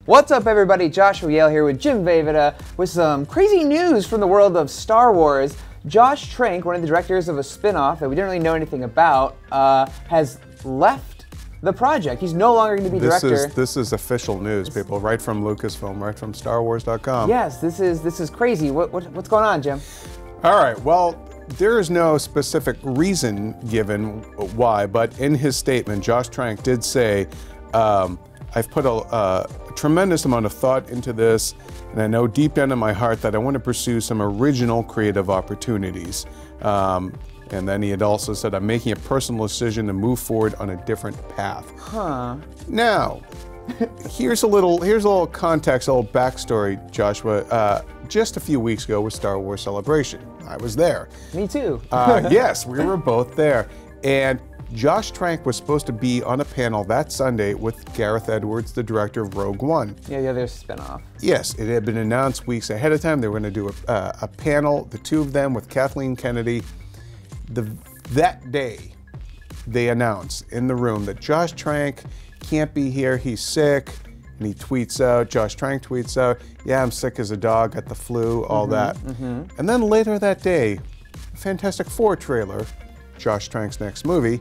What's up, everybody? Joshua Yale here with Jim Vejvoda with some crazy news from the world of Star Wars. Josh Trank, one of the directors of a spin-off that we didn't really know anything about, has left the project. He's no longer going to be director. This is official news, people, right from Lucasfilm, right from StarWars.com. Yes, this is crazy. What's going on, Jim? All right, well, there is no specific reason given why, but in his statement, Josh Trank did say, I've put a tremendous amount of thought into this, and I know deep down in my heart that I want to pursue some original creative opportunities. And then he had also said, I'm making a personal decision to move forward on a different path. Huh. Now, here's a little context, a little backstory, Joshua. Just a few weeks ago with Star Wars Celebration, I was there. Me too. Yes, we were both there. And Josh Trank was supposed to be on a panel that Sunday with Gareth Edwards, the director of Rogue One. Yeah, the other spinoff. Yes, it had been announced weeks ahead of time. They were going to do a panel, the two of them with Kathleen Kennedy. That day, they announced in the room that Josh Trank can't be here, he's sick. And he tweets out, Josh Trank tweets out, yeah, I'm sick as a dog, got the flu, all that. And then later that day, a Fantastic Four trailer, Josh Trank's next movie,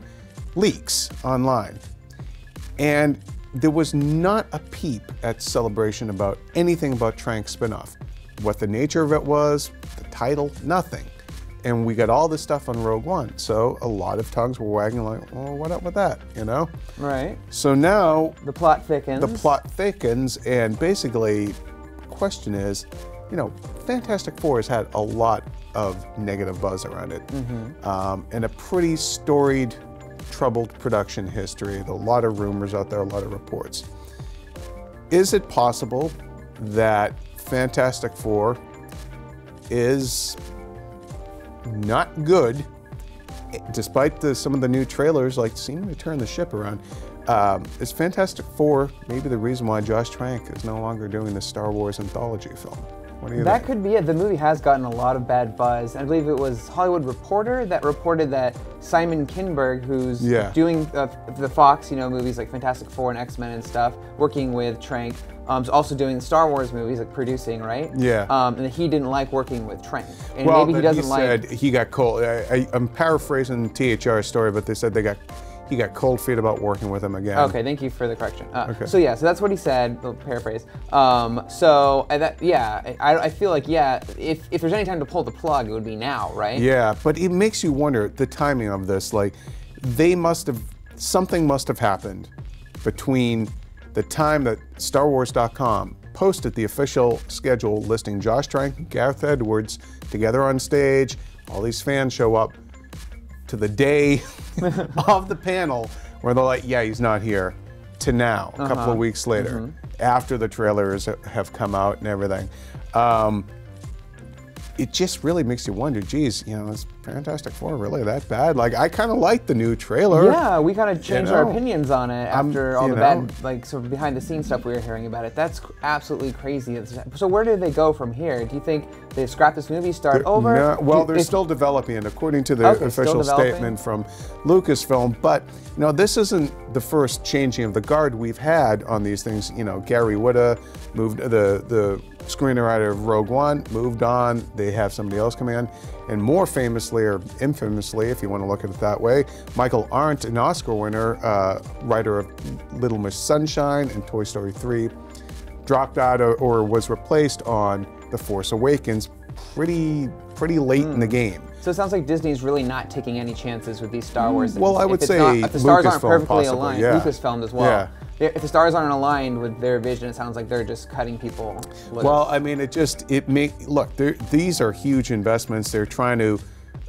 leaks online. And there was not a peep at Celebration about anything about Trank's spinoff. What the nature of it was, the title, nothing. And we got all this stuff on Rogue One. So a lot of tongues were wagging like, well, what up with that, you know? Right. So now the plot thickens. The plot thickens, and basically, the question is, you know, Fantastic Four has had a lot of negative buzz around it, and a pretty storied, troubled production history. A lot of rumors out there, a lot of reports. Is it possible that Fantastic Four is not good, despite some of the new trailers like seeming to turn the ship around? Is Fantastic Four maybe the reason why Josh Trank is no longer doing the Star Wars Anthology film? What do you think? That could be it. The movie has gotten a lot of bad buzz. I believe it was Hollywood Reporter that reported that Simon Kinberg, who's doing the Fox, movies like Fantastic Four and X-Men and stuff, working with Trank, is also doing Star Wars movies, like producing, right? Yeah. And that he didn't like working with Trank. And well, maybe he doesn't said he got cold. I'm paraphrasing THR's story, but they said he got cold feet about working with him again. Okay, thank you for the correction. So that's what he said, the paraphrase. I feel like, if there's any time to pull the plug, it would be now, right? Yeah, but it makes you wonder the timing of this. Like, something must have happened between the time that StarWars.com posted the official schedule listing Josh Trank and Gareth Edwards together on stage, all these fans show up, to the day of the panel where they're like, yeah, he's not here, to now, a couple of weeks later, after the trailers have come out and everything. It just really makes you wonder, geez, is Fantastic Four really that bad? Like, I kind of liked the new trailer. Yeah, we kind of changed our opinions on it after all the bad, sort of behind the scenes stuff we were hearing about it. That's absolutely crazy. So where do they go from here? Do you think they scrap this movie, start over? No, well, they're still developing it, according to the official statement from Lucasfilm. But, this isn't the first changing of the guard we've had on these things. Gary Whitta moved, the screenwriter of Rogue One, moved on. They have somebody else coming on. And more famously, or infamously, if you want to look at it that way, Michael Arndt, an Oscar winner, writer of Little Miss Sunshine and Toy Story 3, dropped out or was replaced on The Force Awakens pretty late in the game. So it sounds like Disney's really not taking any chances with these Star Wars things. Well, I would say if the stars aren't perfectly possibly, aligned, Lucasfilm as well. If the stars aren't aligned with their vision, it sounds like they're just cutting people loose. Well, I mean, look, these are huge investments. They're trying to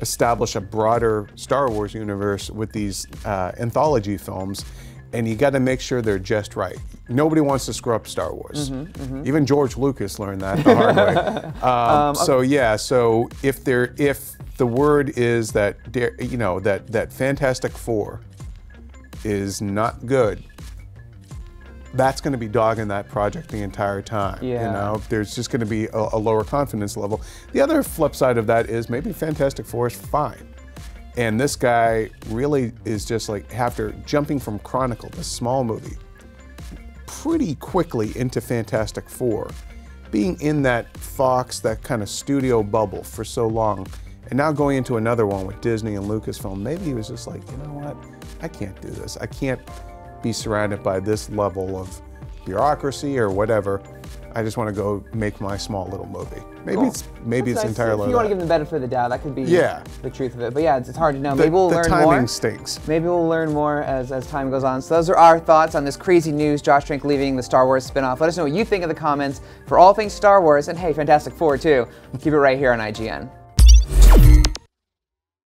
establish a broader Star Wars universe with these anthology films, and you got to make sure they're just right. Nobody wants to screw up Star Wars. Even George Lucas learned that the hard way. So if the word is that that Fantastic Four is not good, that's going to be dogging that project the entire time. There's just going to be a lower confidence level. The other flip side of that is maybe Fantastic Four is fine. And this guy really is just like, after jumping from Chronicle, this small movie, pretty quickly into Fantastic Four. Being in that Fox, that kind of studio bubble for so long, and now going into another one with Disney and Lucasfilm, maybe he was just like, you know what, I can't do this. I can't be surrounded by this level of bureaucracy or whatever. I just want to go make my small little movie. Maybe it's nice. entirely. If you want to give them the benefit of the doubt, that could be the truth of it. But yeah, it's hard to know. Maybe we'll learn more. The timing stinks. Maybe we'll learn more as time goes on. So those are our thoughts on this crazy news, Josh Trank leaving the Star Wars spinoff. Let us know what you think in the comments for all things Star Wars, and hey, Fantastic Four too. Keep it right here on IGN.